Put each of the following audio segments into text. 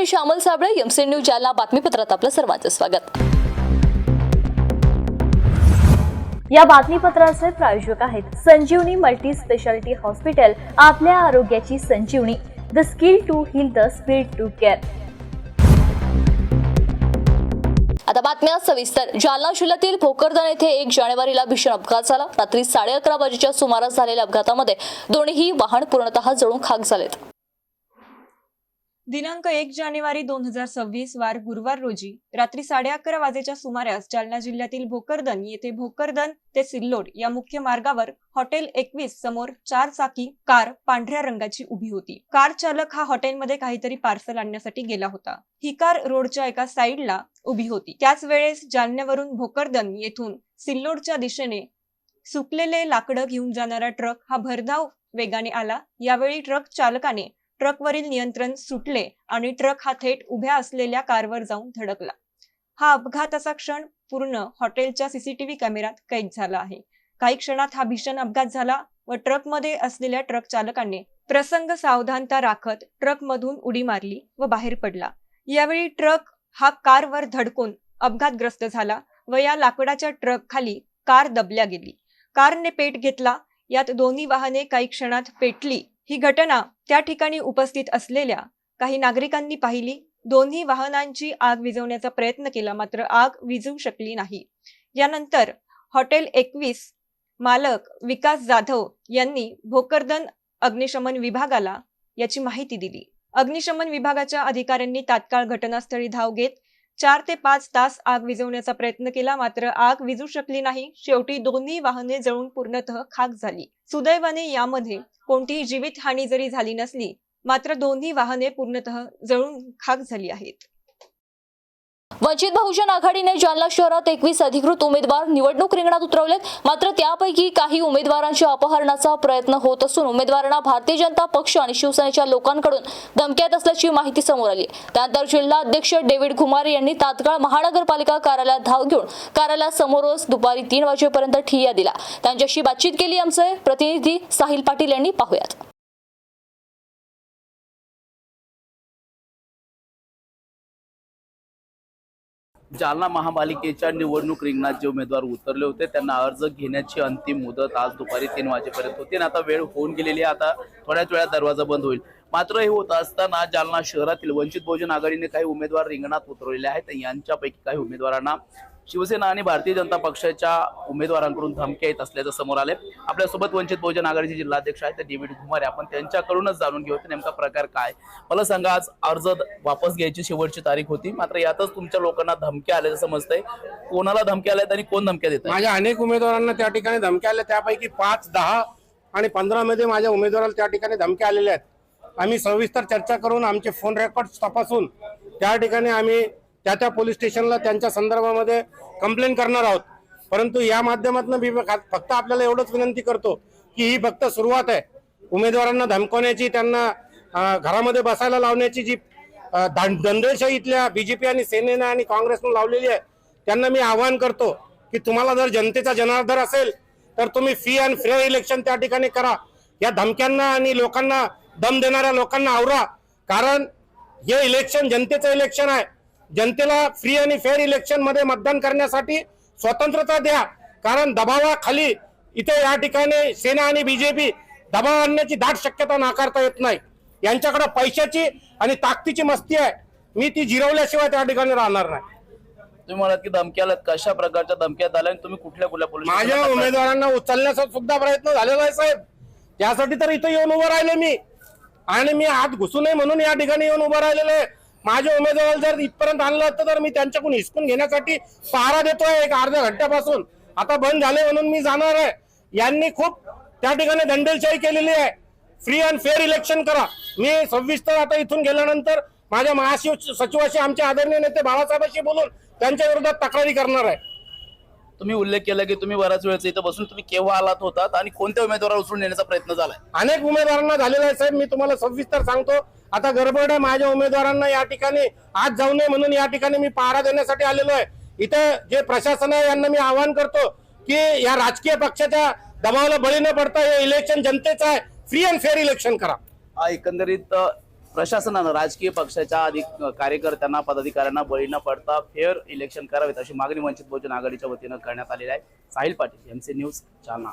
मी Shyamal Sable, MC news Jalna बातमीपत्रात आपलं सर्वांचं स्वागत। या बातमीपत्राचे प्रायोजक आहेत संजीवनी मल्टी स्पेशालिटी हॉस्पिटल, आपल्या आरोग्याची संजीवनी, the skill to heal, the speed to care. आता बातम्या सविस्तर। जालना जिल्ह्यातील भोकरदन येथे 1 जानेवारीला भीषण अपघात झाला। रात्री 11:30 वाजेच्या सुमारास झालेल्या अपघातामध्ये दोन्ही वाहन पूर्णतः जळून खाक झालेत। दिनांक 1 जानेवारी 2026 वार गुरुवार रोजी रात्री 11:30 वाजेच्या सुमारास जालना जिल्ह्यातील भोकरदन येथे भोकरदन ते सिल्लोड या मुख्य मार्गावर हॉटेल 21 समोर 4 चाकी कार पांढऱ्या रंगाची उभी होती। कार चालक हा हॉटेलमध्ये काहीतरी पार्सल आणण्यासाठी गेला होता। ही कार रोडच्या एका साईडला उभी होती। त्याच वेळेस जालन्यावरून भोकरदन येथून सिल्लोडच्या दिशेने सुकलेले लाकडं घेऊन जाणारा ट्रक हा भरधाव वेगाने आला। यावेळी ट्रक चालकाने ट्रकवरील नियंत्रण सुटले आणि ट्रक हा थेट उभ्या असलेल्या कारवर जाऊन धडकला। हा अपघाताचा क्षण पूर्ण हॉटेलच्या सीसीटीव्ही कॅमेऱ्यात कैद झाला आहे। काही क्षणात हा भीषण अपघात झाला व ट्रकमध्ये असलेल्या ट्रक चालकाने प्रसंग सावधानता राखत ट्रकमधून उडी मारली व बाहेर पडला। यावेळी ट्रक हा कारवर धडकून अपघातग्रस्त झाला व या लाकडाच्या ट्रक खाली कार दबल्या गेली। कारने पेट घेतला। यात दोन्ही वाहने काही क्षणात पेटली। ही घटना त्या ठिकाणी उपस्थित असलेल्या काही नागरिकांनी पाहिली। दोन्ही वाहनांची आग विझवण्याचा प्रयत्न केला, मात्र आग विझू शकली नाही। यानंतर हॉटेल 21 मालक विकास जाधव यांनी भोकरदन अग्निशमन विभागाला याची माहिती दिली। अग्निशमन विभागाच्या अधिकाऱ्यांनी तात्काळ घटनास्थळी धाव घेत 4 ते 5 तास आग विझवण्याचा प्रयत्न केला, मात्र आग विझू शकली नाही। शेवटी दोन्ही वाहने जळून पूर्णतः खाक झाली। सुदैवाने यामध्ये कोणतीही जीवितहानी जरी झाली नसली, मात्र दोन्ही वाहने पूर्णतः जळून खाक झाली आहेत। वंचित बहुजन आघाडीने जालना शहरात 21 अधिकृत उमेदवार निवडणूक रिंगणात उतरवलेत, मात्र त्यापैकी काही उमेदवारांच्या अपहरणाचा प्रयत्न होत असून उमेदवारांना भारतीय जनता पक्ष आणि शिवसेनेच्या लोकांकडून धमक्यात असल्याची माहिती समोर आली। त्यानंतर जिल्हा अध्यक्ष डेव्हिड घुमारे यांनी तात्काळ महानगरपालिका कार्यालयात धाव घेऊन कार्यालयासमोरच दुपारी 3 वाजेपर्यंत ठिय्या दिला। त्यांच्याशी बातचीत केली आमचे प्रतिनिधी साहिल पाटील यांनी। पाहूयात। जालना महापालिकेच्या निवडणूक रिंगणात जे उमेदवार उतरले होते त्यांना अर्ज घेण्याची अंतिम मुदत आज दुपारी 3 वाजेपर्यंत होती आणि आता वेळ होऊन गेलेली आहे। आता थोड्याच वेळात दरवाजा बंद होईल। मात्र हे होत असताना जालना शहरातील वंचित बहुजन आघाडीने काही उमेदवार रिंगणात उतरवलेले आहेत। यांच्यापैकी काही उमेदवारांना शिवसेना आणि भारतीय जनता पक्षाच्या उमेदवारांकडून धमक्या येत असल्याचं समोर आले। आपल्यासोबत वंचित बहुजन आघाडीचे जिल्हाध्यक्ष आहेत डेव्हिड घुमारे, आपण त्यांच्याकडूनच जाणून घेऊ नेमका प्रकार काय। मला सांगा, आज अर्ज वापस घ्यायची शेवटची तारीख होती, मात्र यातच तुमच्या लोकांना धमक्या आल्याचं समजतंय। कोणाला धमक्या आल्यात आणि कोण धमक्या देत? माझ्या अनेक उमेदवारांना त्या ठिकाणी धमक्या आल्या, त्यापैकी 5, 10 आणि 15 मध्ये माझ्या उमेदवाराला त्या ठिकाणी धमक्या आलेल्या आहेत। आम्ही सविस्तर चर्चा करून आमचे फोन रेकॉर्ड तपासून त्या ठिकाणी आम्ही त्या पोलीस स्टेशनला त्यांच्या संदर्भामध्ये कंप्लेन करणार आहोत। परंतु या माध्यमातून मी फक्त आपल्याला एवढंच विनंती करतो की ही फक्त सुरुवात आहे। उमेदवारांना धमकवण्याची, त्यांना घरामध्ये बसायला लावण्याची जी दंडेशाही इथल्या बीजेपी आणि सेनेनं आणि काँग्रेसनं लावलेली आहे, त्यांना मी आवाहन करतो की तुम्हाला जर जनतेचा जनार्दन असेल तर तुम्ही फ्री अँड फेअर इलेक्शन त्या ठिकाणी करा। या धमक्यांना आणि लोकांना दम देणाऱ्या लोकांना आवरा, कारण हे इलेक्शन जनतेचं इलेक्शन आहे। जनतेला फ्री आणि फेअर इलेक्शन मध्ये मतदान करण्यासाठी स्वतंत्रता द्या, कारण दबावाखाली इथे या ठिकाणी सेना आणि बीजेपी दबाव आणण्याची दाट शक्यता नाकारता येत नाही। यांच्याकडे पैशाची आणि ताकदीची मस्ती आहे, मी ती जिरवल्याशिवाय त्या ठिकाणी राहणार नाही। तुम्ही म्हणाल की धमक्या आल्यात, कशा प्रकारच्या धमक्यात आल्या आणि तुम्ही कुठल्या पोलीस? माझ्या उमेदवारांना उचलण्याचा सुद्धा प्रयत्न झालेला आहे साहेब, त्यासाठी तर इथे येऊन उभं राहिले मी, आणि मी आत घुसू नये म्हणून या ठिकाणी येऊन उभं राहिलेलं आहे। माझ्या उमेदवाराला जर इथपर्यंत आणलं असतं तर मी त्यांच्याकडून हिसकून घेण्यासाठी पहारा देतोय एक अर्ध्या घंट्यापासून। आता बंद झाले म्हणून मी जाणार आहे। यांनी खूप त्या ठिकाणी दंडेलशाही केलेली आहे। फ्री अँड फेअर इलेक्शन करा। मी सविस्तर आता इथून गेल्यानंतर माझ्या महासचिवाशी, आमचे आदरणीय नेते बाळासाहेबांशी बोलून त्यांच्या विरोधात तक्रारी करणार आहे। तुम्ही उल्लेख केला की तुम्ही बराच वेळच इथं बसून, तुम्ही केव्हा आलात होतात आणि कोणत्या उमेदवाराला उचलून नेण्याचा प्रयत्न झालाय? अनेक उमेदवारांना झालेला आहे साहेब, मी तुम्हाला सविस्तर सांगतो। आता गडबड आहे, माझ्या उमेदवारांना या ठिकाणी आज जाऊ नये म्हणून या ठिकाणी मी पहारा देण्यासाठी आलेलो आहे। इथे जे प्रशासन आहे यांना मी आवाहन करतो की या राजकीय पक्षाच्या दबावाला बळी न पडता हे इलेक्शन जनतेचं आहे, फ्री अँड फेअर इलेक्शन करा। एकंदरीत प्रशासनानं राजकीय पक्षाच्या कार्यकर्त्यांना पदाधिकाऱ्यांना बळी न पडता फेअर इलेक्शन करावेत अशी मागणी वंचित बहुजन आघाडीच्या वतीनं करण्यात आलेली आहे. Sahil Patil, MC news, Jalna.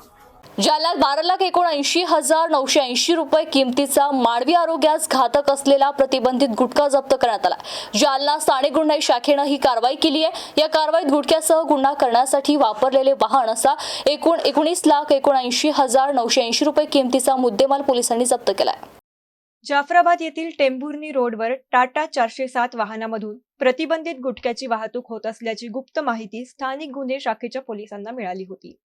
जालन्यात 12,79,980 रुपये किमतीचा मानवी आरोग्यास घातक असलेला प्रतिबंधित गुटखा जप्त करण्यात आला. जालना स्थानिक गुन्हे शाखेनं ही कारवाई केली आहे. या कारवाईत गुटख्यासह गुन्हा करण्यासाठी वापरलेले वाहन असा एकूण 19,79,980 रुपये किमतीचा मुद्देमाल पोलिसांनी जप्त केलाय. जाफराबाद येथील टेंभुर्णी रोडवर टाटा 407 वाहनामधून प्रतिबंधित गुटख्याची वाहतूक होत असल्याची गुप्त माहिती स्थानिक गुन्हे शाखेच्या पोलिसांना मिळाली होती.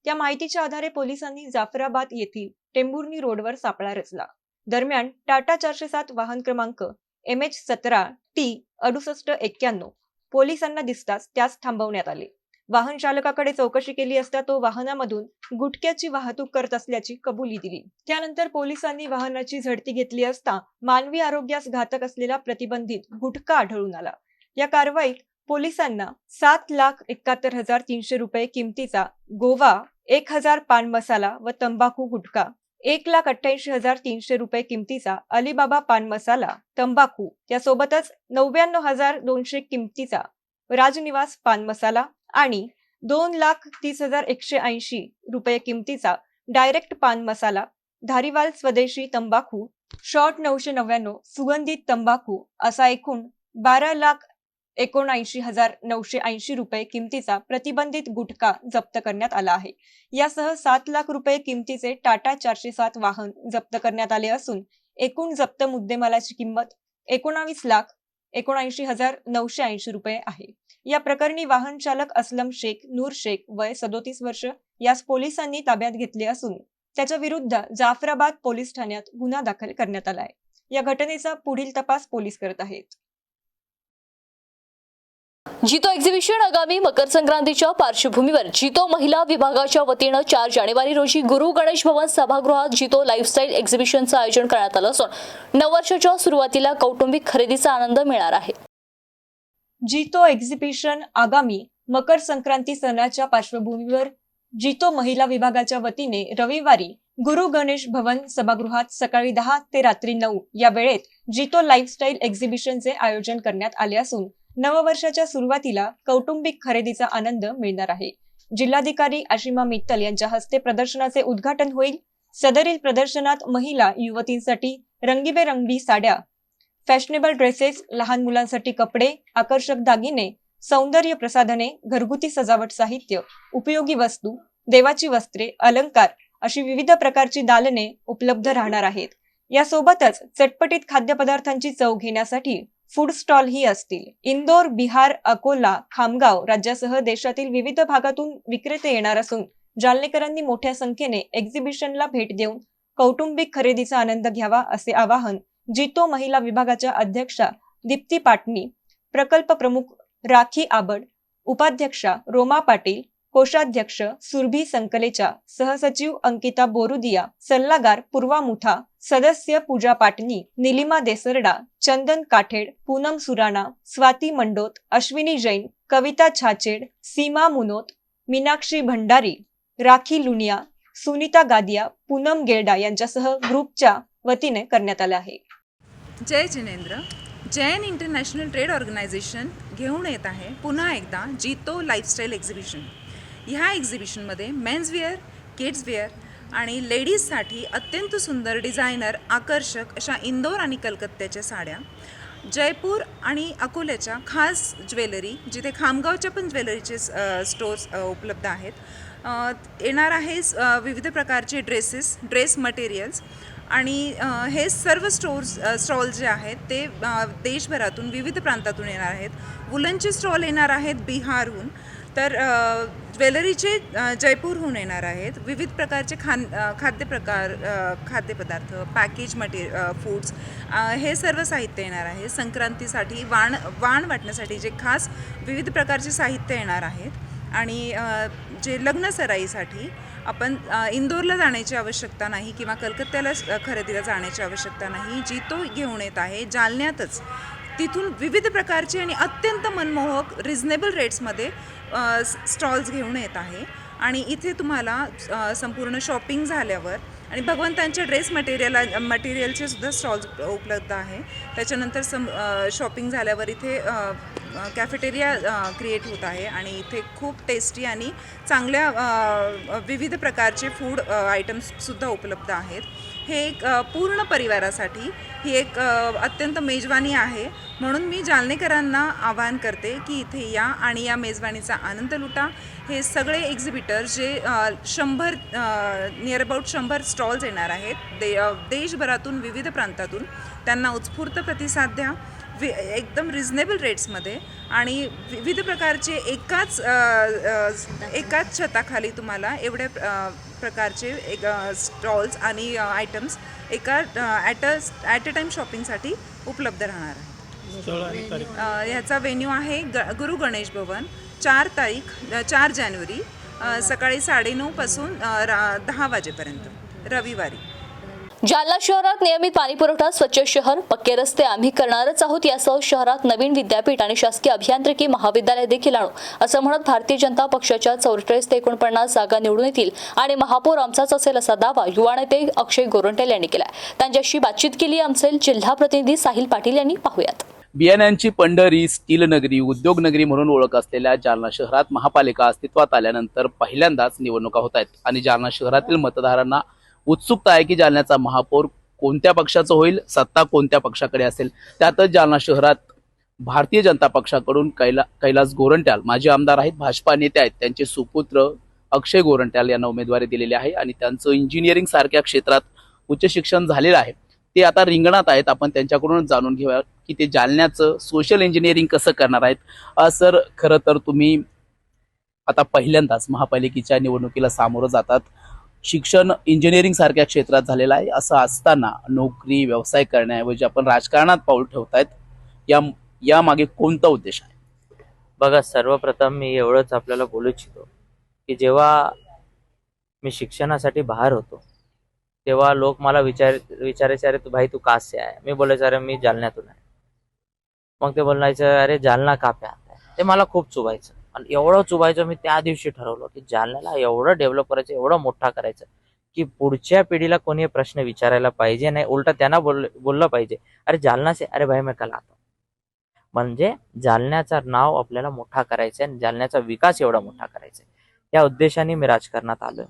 त्या माहितीच्या आधारे पोलिसांनी जाफराबाद येथील टेंभुर्णी रोडवर सापळा रचला. दरम्यान टाटा 407 वाहन क्रमांक MH17T6891 पोलिसांना दिसताच त्यास थांबवण्यात आले. वाहन चालकाकडे चौकशी केली असता तो वाहनामधून गुटख्याची वाहतूक करत असल्याची कबुली दिली. त्यानंतर पोलिसांनी वाहनाची झडती घेतली असता मानवी आरोग्यास घातक असलेला प्रतिबंधित गुटखा आढळून आला. या कारवाईत पोलिसांना 7,71,300 रुपये किमतीचा गोवा, 1,000 पान मसाला व तंबाखू गुटखा, 1,88,300 रुपये किमतीचा अलिबाबा पान मसाला, तंबाखू, त्यासोबतच 99,200 किमतीचा राजनिवास पान मसाला आणि 2,30,180 रुपये किमतीचा डायरेक्ट पान मसाला, धारीवाल स्वदेशी तंबाखू, शॉर्ट 999 सुगंधित तंबाखू असा एकूण 12,79,980 रुपये किमतीचा प्रतिबंधित गुटखा जप्त करण्यात आला आहे. यासह 7 लाख रुपये किमतीचे टाटा 407 वाहन जप्त करण्यात आले असून एकूण जप्त मुद्देमालाची किंमत 19,79,980 रुपये आहे. या प्रकरणी वाहन चालक असलम शेख नूर शेख वय 37 वर्ष यास पोलिसांनी ताब्यात घेतले असून त्याच्या विरुद्ध जाफराबाद पोलीस ठाण्यात गुन्हा दाखल करण्यात आलाय. या घटनेचा पुढील तपास पोलीस करत आहेत. जितो एक्झिबिशन आगामी मकर संक्रांतीच्या पार्श्वभूमीवर जितो महिला विभागाच्या वतीनं 4 जानेवारी रोजी गुरु गणेश भवन सभागृहात जितो लाईफस्टाईल एक्झिबिशनचं आयोजन करण्यात आलं असून नववर्षाच्या सुरुवातीला कौटुंबिक खरेदीचा आनंद मिळणार आहे. जितो एक्झिबिशन आगामी मकर संक्रांती सणाच्या पार्श्वभूमीवर जितो महिला विभागाच्या वतीने रविवारी गुरु गणेश भवन सभागृहात सकाळी 10 ते रात्री 9 या वेळेत जितो लाईफस्टाईल एक्झिबिशनचे आयोजन करण्यात आले असून नववर्षाच्या सुरुवातीला कौटुंबिक खरेदीचा आनंद मिळणार आहे. जिल्हाधिकारी आशिमा मित्तल यांच्या हस्ते प्रदर्शनाचे उद्घाटन होईल. सदरील प्रदर्शनात महिला युवतींसाठी रंगीबेरंगी साड्या, फॅशनेबल ड्रेसेस, लहान मुलांसाठी कपडे, आकर्षक दागिने, सौंदर्य प्रसाधने, घरगुती सजावट साहित्य, उपयोगी वस्तू, देवाची वस्त्रे, अलंकार अशी विविध प्रकारची दालने उपलब्ध राहणार आहेत. यासोबतच चटपटीत खाद्यपदार्थांची चव घेण्यासाठी फूड स्टॉल ही असतील. इंदोर, बिहार, अकोला, खामगाव राज्यासह देशातील विविध भागातून विक्रेते येणार असून जालनेकरांनी मोठ्या संख्येने एक्झिबिशनला भेट देऊन कौटुंबिक खरेदीचा आनंद घ्यावा असे आवाहन जितो महिला विभागाच्या अध्यक्षा दीप्ती पाटणी, प्रकल्प प्रमुख राखी आबड, उपाध्यक्षा रोमा पाटील, कोषाध्यक्ष सुरभी संकलेचा, सहसचिव अंकिता बोरुदिया, सल्लागार पूर्वा मुठा, सदस्य पूजा पाटणी, निलिमा देसरडा, चंदन काठेड, पूनम सुराणा, स्वाती मंडोत, अश्विनी जैन, कविता छाचेड, सीमा मुनोत, मीनाक्षी भंडारी, राखी लुनिया, सुनीता गादिया, पूनम गेरडा यांच्यासह ग्रुपच्या वतीने करण्यात आले आहे. जय जिनेंद्र. जैन इंटरनॅशनल ट्रेड ऑर्गनायझेशन घेऊन येत आहे पुन्हा एकदा जितो लाईफस्टाईल एक्झिबिशन. ह्या एक्झिबिशनमध्ये मेन्सवेअर, किड्सवेअर आणि लेडीजसाठी अत्यंत सुंदर डिझायनर आकर्षक अशा इंदोर आणि कलकत्त्याच्या साड्या, जयपूर आणि अकोल्याच्या खास ज्वेलरी, जिथे खामगावच्या पण ज्वेलरीचे स्टोर्स उपलब्ध आहेत, येणार आहे विविध प्रकारचे ड्रेस मटेरियल्स आणि हे सर्व स्टॉल जे आहेत ते देशभरातून विविध प्रांतातून येणार आहेत. वुलनचे स्टॉल येणार आहेत बिहारहून, तर ज्वेलरीचे जयपूरहून येणार आहेत. विविध प्रकारचे खाद्यपदार्थ, पॅकेज फूड्स, हे सर्व साहित्य येणार आहे. संक्रांतीसाठी वाण वाटण्यासाठी जे खास विविध प्रकारचे साहित्य येणार आहेत. आणि जे लग्नसराईसाठी आपण इंदोरला जाण्याची आवश्यकता नाही किंवा कलकत्त्याला खरेदीला जाण्याची आवश्यकता नाही. जितो घेऊन येत आहे जालन्यातच. तिथून विविध प्रकारचे आणि अत्यंत मनमोहक रिझनेबल रेट्समध्ये स्टॉल्स घेऊन येत आहे. आणि इथे तुम्हाला संपूर्ण शॉपिंग झाल्यावर आणि भगवंतांच्या ड्रेस मटेरियलचे सुद्धा स्टॉल्स उपलब्ध आहे. त्याच्यानंतर शॉपिंग झाल्यावर इथे कॅफेटेरिया क्रिएट होत आहे आणि इथे खूप टेस्टी आणि चांगल्या विविध प्रकारचे फूड आयटम्ससुद्धा उपलब्ध आहेत. हे एक पूर्ण परिवारासाठी ही एक अत्यंत मेजवानी आहे. म्हणून मी जालनेकरांना आवाहन करते की इथे या आणि या मेजवानीचा आनंद लुटा. हे सगळे एक्झिबिटर जे 100 नियर अबाउट 100 स्टॉल्स येणार आहेत देशभरातून विविध प्रांतातून, त्यांना उत्स्फूर्त प्रतिसाद द्या एकदम रिझनेबल रेट्समध्ये आणि विविध प्रकारचे एकाच छताखाली तुम्हाला एवढ्या प्रकारचे स्टॉल्स आणि आयटम्स ॲट अ टाईम शॉपिंगसाठी उपलब्ध राहणार आहे. ह्याचा व्हेन्यू आहे गुरु गणेश भवन, 4 जानेवारी सकाळी 9:30 पासून 10 वाजेपर्यंत रविवारी. जालना शहरात नियमित पाणी पुरवठा, स्वच्छ शहर, पक्के रस्ते आम्ही करणारच आहोत. यासह शहरात नवीन विद्यापीठ आणि शासकीय अभियांत्रिकी महाविद्यालय देखील आणू असं म्हणत भारतीय जनता पक्षाच्या 44 ते 49 जागा निवडून येतील आणि महापौर आमचाच असेल असा दावा युवा नेते अक्षय गोरंट्याल यांनी केला. त्यांच्याशी बातचीत केली आमचे जिल्हा प्रतिनिधी साहिल पाटील यांनी. पाहूयात. बियाण्यांची पंढरी, स्टील नगरी, उद्योग नगरी म्हणून ओळख असलेल्या जालना शहरात महापालिका अस्तित्वात आल्यानंतर पहिल्यांदाच निवडणुका होत आहेत आणि जालना शहरातील मतदारांना उत्सुकता आहे की जालन्याचा महापौर कोणत्या पक्षाचं होईल, सत्ता कोणत्या पक्षाकडे असेल. त्यातच जालना शहरात भारतीय जनता पक्षाकडून कैलास गोरंट्याल माजी आमदार आहेत, भाजपा नेते आहेत, त्यांचे सुपुत्र अक्षय गोरंट्याल यांना उमेदवारी दिलेली आहे आणि त्यांचं इंजिनिअरिंग सारख्या क्षेत्रात उच्च शिक्षण झालेलं आहे. ते आता रिंगणात आहेत. आपण त्यांच्याकडून जाणून घेऊया की ते जालन्याचं सोशल इंजिनिअरिंग कसं करणार आहेत. सर, खरं तर तुम्ही आता पहिल्यांदाच महापालिकेच्या निवडणुकीला सामोरं जातात. शिक्षण इंजिनिअरिंग सारख्या क्षेत्रात झालेलं आहे. असं असताना नोकरी व्यवसाय करण्याऐवजी आपण राजकारणात पाऊल ठेवतायत. या मागे कोणता उद्देश आहे? बघा, सर्वप्रथम मी एवढंच आपल्याला बोलू इच्छितो की जेव्हा मी शिक्षणासाठी बाहेर होतो तेव्हा लोक मला विचारायचे, अरे तू भाई तू कहाँ से आहे? मी बोलायचं अरे मी जालन्यातून आहे. मग ते बोलायचं अरे जालना का पे आता है? ते मला खूप चुभायचं आणि एवढं चुभायचं मी त्या दिवशी ठरवलं की जालन्याला एवढं डेव्हलप करायचं, एवढं मोठा करायचं की पुढच्या पिढीला कोणी हे प्रश्न विचारायला पाहिजे नाही, उलटा त्यांना बोललं पाहिजे अरे जालना से, अरे भाई मैं कल आता. म्हणजे जालन्याचं नाव आपल्याला मोठा करायचं आणि जालन्याचा विकास एवढा मोठा करायचा. या उद्देशाने मी राजकारणात आलोय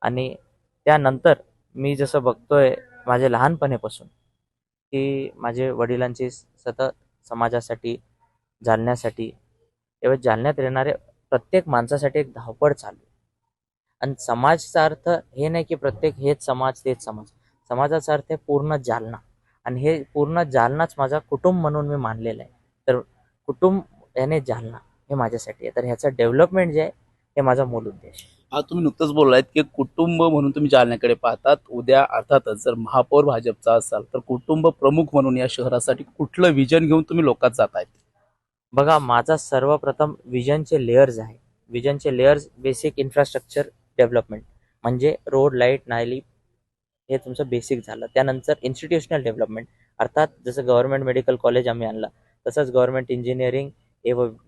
आणि त्यानंतर मी जसं बघतोय माझ्या लहानपणीपासून की माझे वडिलांची सतत समाजासाठी, जालन्यासाठी, तेव्हा जालन्यात येणारे प्रत्येक माणसासाठी एक धावपळ चालू आहे. आणि समाजाचा अर्थ हे नाही की प्रत्येक हेच समाज तेच समाज. समाजाचा अर्थ आहे पूर्ण जालना आणि हे पूर्ण जालनाच माझा कुटुंब म्हणून मी मानलेलं आहे. तर कुटुंब याने जालना हे माझ्यासाठी आहे. तर ह्याचं डेव्हलपमेंट जे आहे हे माझा मूल उद्देश आहे. आज तुम्ही नुकतंच बोललात की कुटुंब म्हणून तुम्ही जालन्याकडे पाहतात. उद्या अर्थातच जर महापौर भाजपचा असाल तर कुटुंब प्रमुख म्हणून या शहरासाठी कुठलं विजन घेऊन तुम्ही लोकात जातायत? बघा, माझा सर्वप्रथम विजनचे लेयर्स आहे. विजनचे लेयर्स बेसिक इन्फ्रास्ट्रक्चर डेव्हलपमेंट म्हणजे रोड, लाईट, नाली हे तुमचं बेसिक झालं. त्यानंतर इन्स्टिट्यूशनल डेव्हलपमेंट, अर्थात जसं गव्हर्नमेंट मेडिकल कॉलेज आम्ही आणलं तसंच गव्हर्नमेंट इंजिनिअरिंग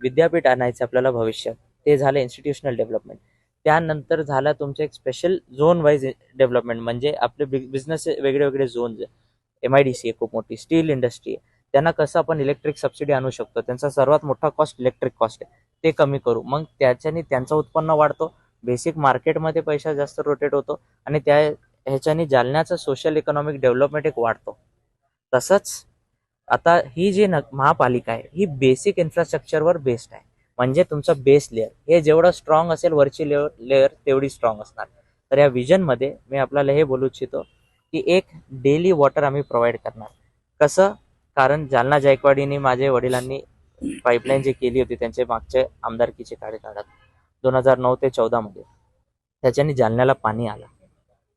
विद्यापीठ आणायचं आपल्याला भविष्यात, ते झालं इन्स्टिट्यूशनल डेव्हलपमेंट. त्यानंतर झालं तुमचं एक स्पेशल झोन वाईज डेव्हलपमेंट म्हणजे आपले बिझनेस वेगळे वेगळे झोन्स. MIDC आहे खूप मोठी, स्टील इंडस्ट्री आहे, त्यांना कसं आपण इलेक्ट्रिक सबसिडी आणू शकतो. त्यांचा सर्वात मोठा कॉस्ट इलेक्ट्रिक कॉस्ट आहे, ते कमी करू. मग त्याच्याने त्यांचं उत्पन्न वाढतो, बेसिक मार्केटमध्ये पैसा जास्त रोटेट होतो आणि ह्याच्याने जालन्याचं सोशल इकॉनॉमिक डेव्हलपमेंट एक वाढतो. तसंच आता ही जी महापालिका आहे ही बेसिक इन्फ्रास्ट्रक्चरवर बेस्ड आहे. म्हणजे तुमचं बेस लेअर हे जेवढं स्ट्रॉंग असेल वरची लेअर तेवढी स्ट्रॉंग असणार. तर या विजनमध्ये मी आपल्याला हे बोलू इच्छितो की एक डेली वॉटर आम्ही प्रोव्हाइड करणार. कसं? कारण जालना जायकवाडीने माझ्या वडिलांनी पाईपलाईन जी केली होती त्यांचे मागचे आमदारकीचे कार्यकाळात 2009 ते 14 मध्ये त्याच्याने जालन्याला पाणी आलं.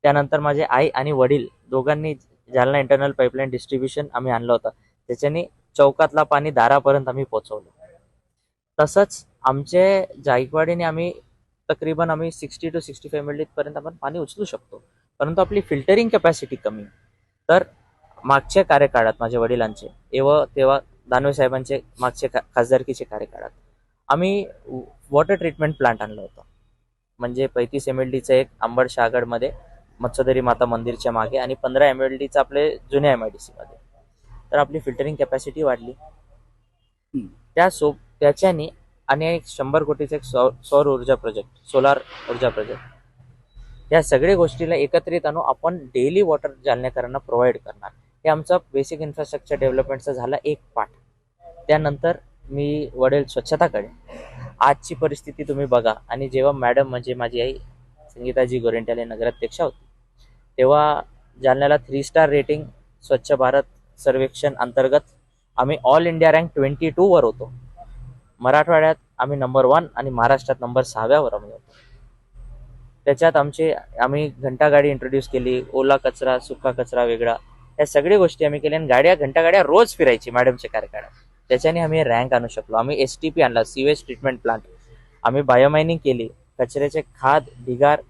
त्यानंतर माझे आई आणि वडील दोघांनी जालना इंटरनल पाईपलाईन डिस्ट्रीब्युशन आम्ही आणलं होतं, त्याच्याने चौकातला पाणी दारापर्यंत आम्ही पोहोचवलं. तसंच आमचे जायकवाडीने आम्ही तकरीबन 60 to 65 मिनिटपर्यंत आपण पाणी उचलू शकतो, परंतु आपली फिल्टरिंग कॅपॅसिटी कमी. तर मागच्या कार्यकाळात माझ्या वडिलांचे तेव्हा दानवे साहेबांचे मागच्या खासदारकीचे कार्यकाळात आम्ही वॉटर ट्रीटमेंट प्लांट आणलं होतं. म्हणजे 35 MLDचं एक अंबड शहागडमध्ये मत्स्यधरी माता मंदिरच्या मागे आणि 15 MLDचं आपले जुन्या MIDC मध्ये. तर आपली फिल्टरिंग कॅपॅसिटी वाढली. त्याच्याने आणि एक 100 कोटीचा एक सौर ऊर्जा प्रोजेक्ट, सोलार ऊर्जा प्रोजेक्ट, या सगळ्या गोष्टीला एकत्रित आणून आपण डेली वॉटर जालनेकरांना प्रोव्हाइड करणार. हे आमचा बेसिक इन्फ्रास्ट्रक्चर डेव्हलपमेंटचा झाला एक पार्ट. त्यानंतर मी वडेल स्वच्छताकडे. आजची परिस्थिती तुम्ही बघा, आणि जेव्हा मॅडम म्हणजे माझी आई संगीताजी गोरेंट्याले नगराध्यक्षा होती, तेव्हा जालन्याला 3 स्टार रेटिंग स्वच्छ भारत सर्वेक्षण अंतर्गत आम्ही ऑल इंडिया रँक 22 वर होतो. मराठवाड्यात आम्ही नंबर 1 आणि महाराष्ट्रात नंबर 6व्या वर आम्ही होतो. त्याच्यात आम्ही घंटागाडी इंट्रोड्यूस केली, ओला कचरा सुका कचरा वेगळा, या सगळ्या गोष्टी आम्ही केल्या आणि घंटागाड्या रोज फिरायची मॅडमच्या कार्यकाळात. त्याच्याने आम्ही रँक आणू शकलो. आम्ही STP आणला, सीवेज ट्रीटमेंट प्लांट. आम्ही बायोमायनिंग केली, कचऱ्याचे खाद ढिगार,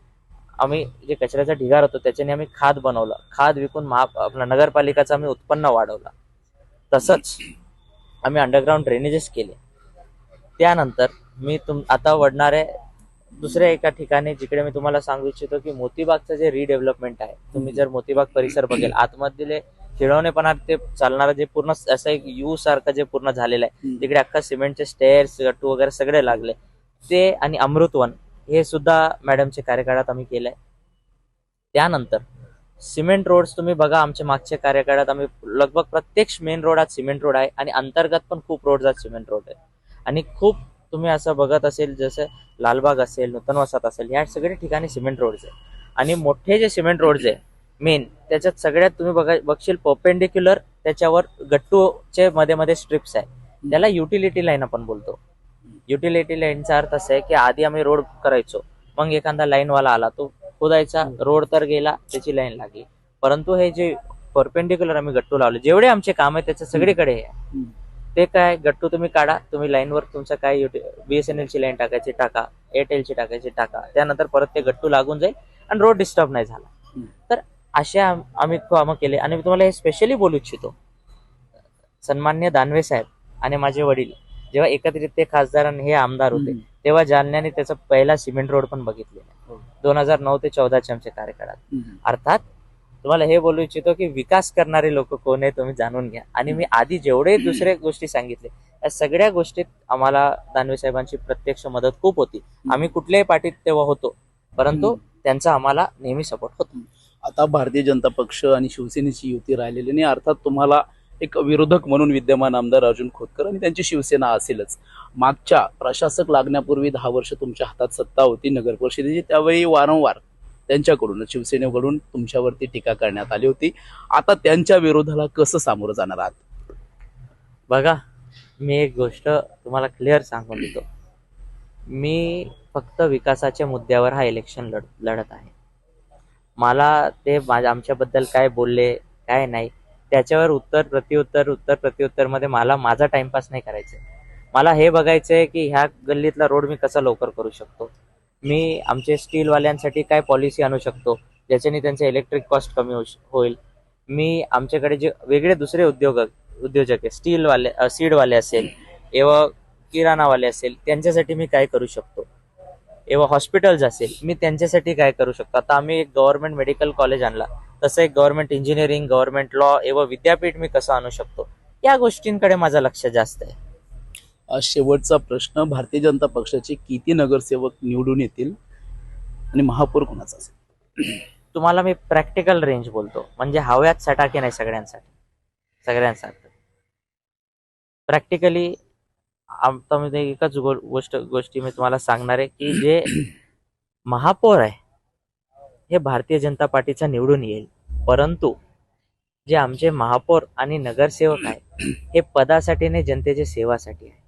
आम्ही जे कचऱ्याचा ढिगार होतो त्याच्याने आम्ही खाद बनवलं. खाद विकून आपला नगरपालिकाचं आम्ही उत्पन्न वाढवलं. तसंच आम्ही अंडरग्राऊंड ड्रेनेजेस केले. त्यानंतर मी आता वडणारे दुसऱ्या एका ठिकाणी जिकडे मी तुम्हाला सांगू इच्छितो की मोतीबागचं जे रिडेव्हलपमेंट आहे, तुम्ही जर मोतीबाग परिसर बघेल, आतमधले खिळवणेपणा ते चालणारं जे पूर्ण असं एक यू सारखं जे पूर्ण झालेलं आहे, तिकडे अख्खा सिमेंटचे स्टेअर्स गट्टू वगैरे सगळे लागले ते, आणि अमृतवन हे सुद्धा मॅडमच्या कार्यकाळात आम्ही केलंय. त्यानंतर सिमेंट रोड्स तुम्ही बघा, आमच्या मागच्या कार्यकाळात आम्ही लगभग प्रत्येक मेन रोड आज सिमेंट रोड आहे, आणि अंतर्गत पण खूप रोड आज सिमेंट रोड आहे. आणि खूप तुम्ही असं बघत असेल जसं लालबाग असेल, नूतन वसाहत असेल, ह्या सगळ्या ठिकाणी सिमेंट रोड्स आहे. आणि मोठे जे सिमेंट रोड्स आहे मेन, त्याच्यात सगळ्यात तुम्ही बघशील परपेंडिक्युलर त्याच्यावर गट्टूचे मध्ये स्ट्रिप्स आहे, त्याला युटिलिटी लाईन आपण बोलतो. युटिलिटी लाईनचा अर्थ असा आहे की आधी आम्ही रोड करायचो, मग एखादा लाईनवाला आला, तो खोदायचा, रोड तर गेला, त्याची लाईन लागली. परंतु हे जे परपेंडिक्युलर आम्ही गट्टू लावले, जेवढे आमचे काम आहे त्याच्या सगळीकडे आहे. ते काय, गट्टू तुम्ही काढा, तुम्ही लाईनवर तुमचं काय BSNL ची लाईन टाकायची टाका, एअरटेलची टाकायची टाका, त्यानंतर परत ते गट्टू लागून जाईल आणि रोड डिस्टर्ब नाही झाला. तर अशा आम्ही कामं केले. आणि मी तुम्हाला हे स्पेशली बोलू इच्छितो, सन्मान्य दानवे साहेब आणि माझे वडील जेव्हा एकत्रित ते खासदार आणि हे आमदार होते, तेव्हा जालन्याने त्याचा पहिला सिमेंट रोड पण बघितलेला 2009 ते 14च्या आमच्या कार्यकाळात. अर्थात तुम्हाला हे बोलू इच्छितो की विकास करणारे लोक कोण आहे तुम्ही जाणून घ्या. आणि मी आधी जेवढे दुसरे गोष्टी सांगितले, या सगळ्या गोष्टीत आम्हाला दानवे साहेबांची प्रत्यक्ष मदत खूप होती. आम्ही कुठल्याही पार्टीत तेव्हा होतो, परंतु त्यांचा आम्हाला नेहमी सपोर्ट होता. आता भारतीय जनता पक्ष आणि शिवसेनेची युती राहिलेली नाही, अर्थात तुम्हाला एक विरोधक म्हणून विद्यमान आमदार अर्जुन खोतकर आणि त्यांची शिवसेना असेलच. मागच्या प्रशासक लागण्यापूर्वी 10 वर्ष तुमच्या हातात सत्ता होती नगर परिषदेची, त्यावेळी वारंवार त्यांच्याकडून, शिवसेनेकडून तुमच्यावरती टीका करण्यात आली होती. आता त्यांच्या विरोधाला कसं सामोरं जाणार आहात? बघा, मी एक गोष्ट तुम्हाला क्लिअर सांगून देतो, मी फक्त विकासाच्या मुद्द्यावर हा इलेक्शन लढत आहे. मला ते आमच्याबद्दल काय बोलले काय नाही त्याच्यावर उत्तर प्रत्युत्तर मध्ये मला माझा टाइमपास नाही करायचा. मला हे बघायचंय की ह्या गल्लीतला रोड मी कसा लवकर करू शकतो, मी आमचे स्टीलवाल्यांसाठी काय पॉलिसी आणू शकतो ज्याच्याने त्यांचे इलेक्ट्रिक कॉस्ट कमी होईल. मी आमच्याकडे जे वेगळे दुसरे उद्योजक आहे, स्टीलवाले, सीडवाले असेल, एवं किराणावाले असेल, त्यांच्यासाठी मी काय करू शकतो, एवं हॉस्पिटल्स असेल, मी त्यांच्यासाठी काय करू शकतो. आता आम्ही एक गव्हर्नमेंट मेडिकल कॉलेज आणला, तसं एक गव्हर्नमेंट इंजिनिअरिंग, गव्हर्नमेंट लॉ, एवं विद्यापीठ मी कसं आणू शकतो, या गोष्टींकडे माझं लक्ष जास्त आहे. शेवटचा प्रश्न, भारतीय जनता पक्षाचे किती नगरसेवक निवडून येतील आणि महापौर कोणाचा असेल? तुम्हाला मी प्रॅक्टिकल रेंज बोलतो, म्हणजे हव्यात सटाके नाही, सगळ्यांसाठी प्रॅक्टिकली. आता मी एकच गोष्टी मी तुम्हाला सांगणार आहे की जे महापौर आहे हे भारतीय जनता पार्टीचा निवडून येईल, परंतु जे आमचे महापौर आणि नगरसेवक आहे हे पदासाठी नाही, जनतेच्या सेवासाठी आहे.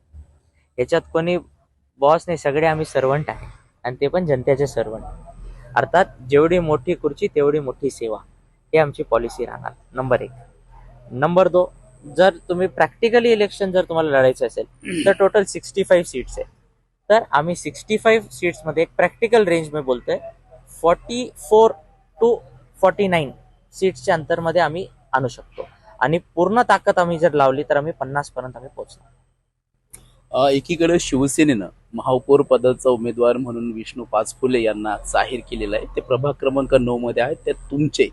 याच्यात कोणी बॉस नाही, सगळे आम्ही सर्वंट आहे, आणि ते पण जनतेचे सर्वंट. अर्थात जेवढी मोठी खुर्ची तेवढी मोठी सेवा, हे आमची पॉलिसी राहणार. नंबर 1. नंबर 2, जर तुम्ही प्रॅक्टिकली इलेक्शन जर तुम्हाला लढायचं असेल तर टोटल 65 सीट्स आहे. तर आम्ही 65 सीट्समध्ये एक प्रॅक्टिकल रेंज मी बोलतोय 44 to 49 सीट्सच्या अंतरमध्ये आम्ही आणू शकतो, आणि पूर्ण ताकद आम्ही जर लावली तर आम्ही 50 पर्यंत आम्ही पोहोचणार. एकीकडे शिवसेनेनं महापौर पदाचा उमेदवार म्हणून विष्णू पाचफुले यांना जाहीर केलेलं आहे. ते प्रभाग क्रमांक 9 मध्ये आहेत. ते तुमचे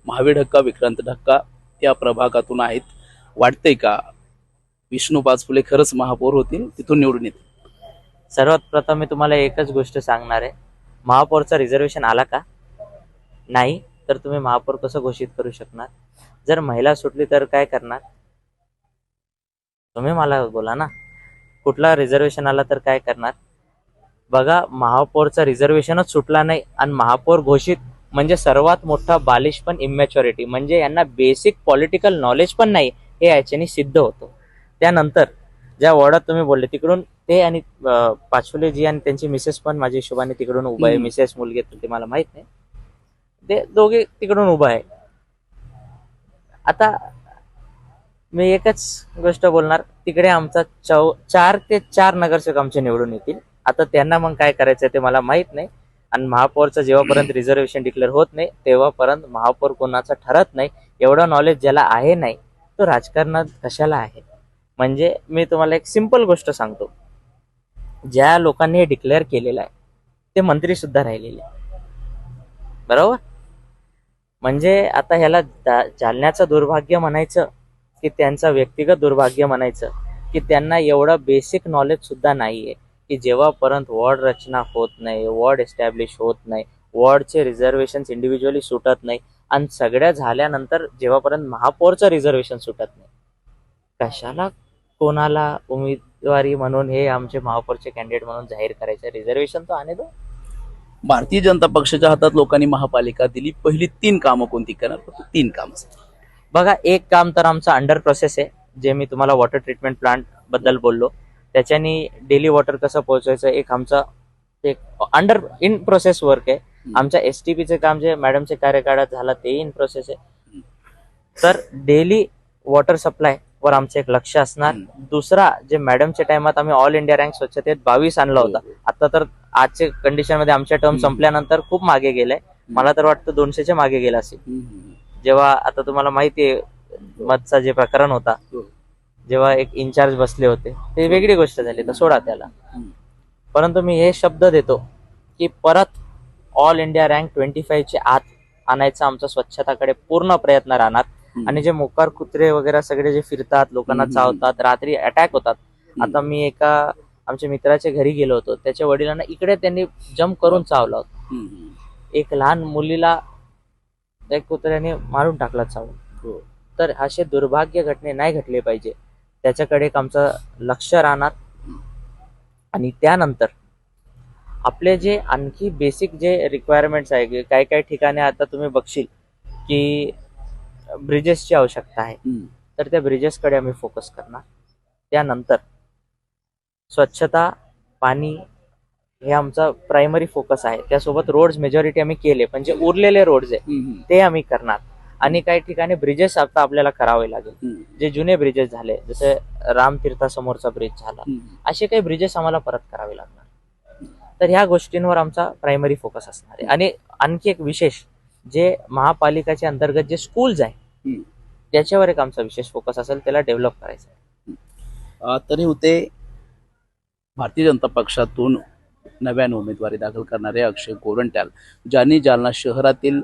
महावीर ढक्का, विक्रांत ढक्का त्या प्रभागातून आहेत. वाटतंय का विष्णू पाचफुले खरंच महापौर होतील, तिथून निवडून येतील? सर्वात प्रथम मी तुम्हाला एकच गोष्ट सांगणार आहे, महापौरचा रिझर्वेशन आला का नाही तर तुम्ही महापौर कसं घोषित करू शकणार? जर महिला सुटली तर काय करणार? तुम्ही मला बोला ना, कुठला रिझर्वेशन आला तर काय करणार? बघा, महापौरचा रिझर्वेशनच सुटला नाही आणि महापौर घोषित म्हणजे सर्वात मोठा बालिश पण इमॅच्युरिटी, म्हणजे यांना बेसिक पॉलिटिकल नॉलेज पण नाही हे याच्याने सिद्ध होतं. त्यानंतर ज्या वॉर्डात तुम्ही बोलले तिकडून ते आणि पाचफुलेजी आणि त्यांची मिसेस पण माझ्या हिशोबाने तिकडून उभा आहे. मिसेस मुलगी ते मला माहित नाही, ते दोघे तिकडून उभा आहे. आता मी एकच गोष्ट बोलणार, तिकडे आमचा 4 ते 4 नगरसेवक आमचे निवडून येतील. आता त्यांना मग काय करायचं ते मला माहित नाही. आणि महापौरचं जेव्हापर्यंत रिझर्वेशन डिक्लेअर होत नाही तेव्हापर्यंत महापौर कोणाचा ठरत नाही. एवढं नॉलेज ज्याला आहे नाही तो राजकारणात कशाला आहे? म्हणजे मी तुम्हाला एक सिंपल गोष्ट सांगतो, ज्या लोकांनी हे डिक्लेअर केलेलं आहे ते मंत्री सुद्धा राहिलेले, बरोबर? म्हणजे आता ह्याला जालन्याचं दुर्भाग्य म्हणायचं की त्यांचं व्यक्तिगत दुर्भाग्य म्हणायचं की त्यांना एवढं बेसिक नॉलेज सुद्धा नाहीये की जेव्हापर्यंत वॉर्ड रचना होत नाही, वॉर्ड एस्टॅब्लिश होत नाही, वॉर्डचे रिझर्वेशन इंडिव्हिज्युअली सुटत नाही आणि सगळ्या झाल्यानंतर जेव्हापर्यंत महापौरचं रिझर्वेशन सुटत नाही, कशाला कोणाला उमेदवारी म्हणून हे आमचे महापौरचे कॅन्डिडेट म्हणून जाहीर करायचं? रिझर्वेशन तो आणे दो. भारतीय जनता पक्षाच्या हातात लोकांनी महापालिका दिली. पहिली 3 कामं कोणती करणार? फक्त 3 कामं. बघा, एक काम तर आमचं अंडर प्रोसेस आहे, जे मी तुम्हाला वॉटर ट्रीटमेंट प्लांट बद्दल बोललो. त्याच्यानी डेली वॉटर कसं पोहोचवायचं एक आमचं एक अंडर इन प्रोसेस वर्क आहे. आमच्या STPचे काम जे मॅडमचे कार्यकाळात झाला ते इन प्रोसेस आहे. तर डेली वॉटर सप्लाय वर आमचं एक लक्ष असणार. दुसरा, जे मॅडमच्या टाइमात आम्ही ऑल इंडिया रँक स्वच्छतेत 22 आणला होता, आता तर आजच्या कंडिशन मध्ये आमच्या टर्म संपल्यानंतर खूप मागे गेलाय. मला तर वाटतं 200च्या मागे गेला असेल. जेव्हा आता तुम्हाला माहिती आहे मधचा जे प्रकरण होता, जेव्हा एक इन्चार्ज बसले होते, ते वेगळी गोष्ट झाली, तर सोडा त्याला. परंतु मी हे शब्द देतो की परत ऑल इंडिया रँक 25च्या आत आणायचा आमचा स्वच्छताकडे पूर्ण प्रयत्न राहणार. आणि जे मोकार कुत्रे वगैरे सगळे जे फिरतात, लोकांना चावतात, रात्री अटॅक होतात. आता मी एका आमच्या मित्राच्या घरी गेलो होतो, त्याच्या वडिलांना इकडे त्यांनी जम्प करून चावला होता. एक लहान मुलीला एक कुत्र्याने मारून टाकला चावून. तर असे दुर्भाग्य घटने नाही घडले पाहिजे, त्याच्याकडे एक आमचं लक्ष राहणार. आणि त्यानंतर आपले जे आणखी बेसिक जे रिक्वायरमेंट्स आहे, काही काही ठिकाणी आता तुम्ही बघशील की ब्रिजेसची आवश्यकता आहे, तर त्या ब्रिजेसकडे आम्ही फोकस करणार. त्यानंतर स्वच्छता, पाणी हे आमचा प्रायमरी फोकस आहे. त्यासोबत रोड्स मेजॉरिटी आम्ही केले, पण जे उरलेले रोड्स आहे ते आम्ही करणार. आणि काही ठिकाणी ब्रिजेस आता आपल्याला करावे लागेल, जे जुने ब्रिजेस झाले, जसे रामतीर्थासमोरचा ब्रिज झाला, असे काही ब्रिजेस आम्हाला परत करावे लागणार. तर ह्या गोष्टींवर आमचा प्रायमरी फोकस असणार आहे. आणि आणखी एक विशेष, जे महापालिकाच्या अंतर्गत जे स्कूल्स आहे त्याच्यावर एक आमचा विशेष फोकस असेल, त्याला डेव्हलप करायचं आहे. तरी होते भारतीय जनता पक्षातून नव्याने उमेदवारी दाखल करणारे अक्षय गोरंट्याल, ज्यांनी जालना शहरातील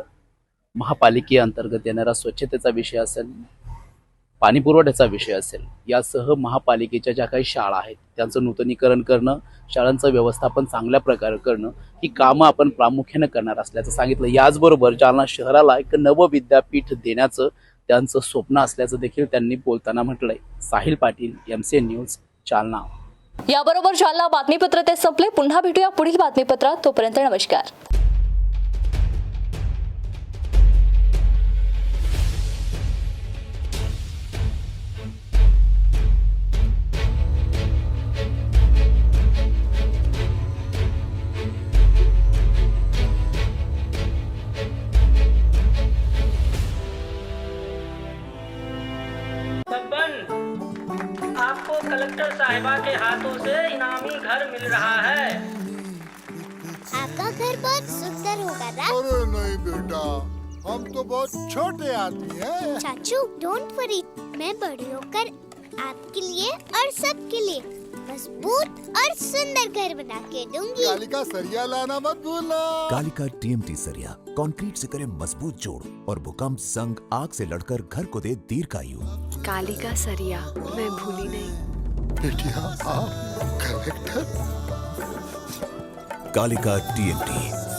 महापालिकेअंतर्गत येणारा स्वच्छतेचा विषय असेल, पाणी पुरवठ्याचा विषय असेल, यासह महापालिकेच्या ज्या काही शाळा आहेत त्यांचं नूतनीकरण करणं, शाळांचं व्यवस्थापन चांगल्या प्रकारे करणं, ही कामं आपण प्रामुख्याने करणार असल्याचं सांगितलं. याचबरोबर जालना शहराला एक नवं विद्यापीठ देण्याचं त्यांचं स्वप्न असल्याचं देखील त्यांनी बोलताना म्हटलंय. Sahil Patil, MCN news, Jalna. याबरोबर जालना बातमीपत्र ते संपले. पुन्हा भेटूया पुढील बातमीपत्रात. तोपर्यंत नमस्कार. आपको कलेक्टर साहिबा के हाथों से इनामी घर मिल रहा है। आपका घर बहुत सुंदर होगा ना? अरे नहीं बेटा, हम तो बहुत छोटे आदमी हैं। चाचू डोंट वरी, मैं बड़ी होकर आपके लिए और सबके लिए मजबूत और सुंदर घर बना के दूंगी। कालिका सरिया लाना मत भूलना। कालिका TMT सरिया कंक्रीट से करे मजबूत जोड़ और भूकंप, संग, आग से लड़कर घर को दे दीर्घायु। कालिका सरिया मैं भूली नहीं। बेटिया आप करेक्टर। कालिका TMT,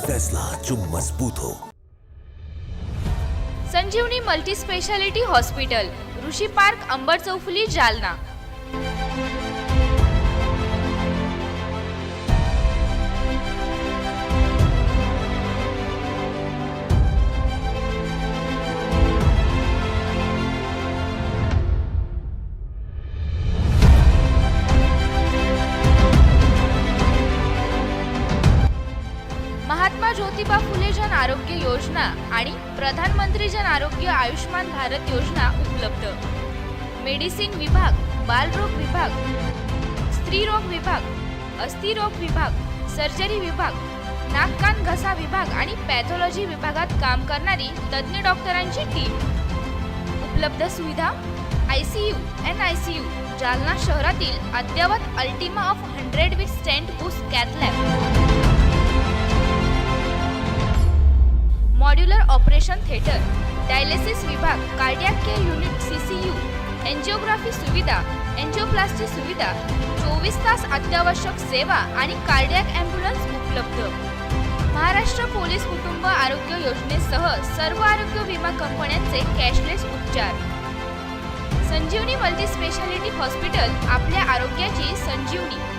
फैसला जो मजबूत हो। संजीवनी मल्टी स्पेशालिटी हॉस्पिटल, ऋषी पार्क, अंबर चौफुली, जालना। महात्मा ज्योतिबा फुले जन आरोग्य योजना आणि प्रधानमंत्री जन आरोग्य आयुष्मान भारत योजना उपलब्ध। मेडिसिन विभाग, बालरोग विभाग, स्त्रीरोग विभाग, अस्थिरोग विभाग, सर्जरी विभाग, नाक कान घसा विभाग आणि पॅथॉलॉजी विभागात काम करणारी तज्ञ डॉक्टरांची टीम। उपलब्ध सुविधा ICU, NICU, जालना शहरातील अद्ययावत Ultima of 100 with stent boost cath lab. Modular operation theatre, dialysis विभाग, cardiac care unit CCU, angiography सुविधा, एंजिओप्लास्टी सुविधा, 24 तास अत्यावश्यक सेवा आणि कार्डियक ॲम्ब्युलन्स उपलब्ध। महाराष्ट्र पोलीस कुटुंब आरोग्य योजनेसह सर्व आरोग्य विमा कंपन्यांचे कॅशलेस उपचार। संजीवनी मल्टी स्पेशालिटी हॉस्पिटल, आपल्या आरोग्याची संजीवनी।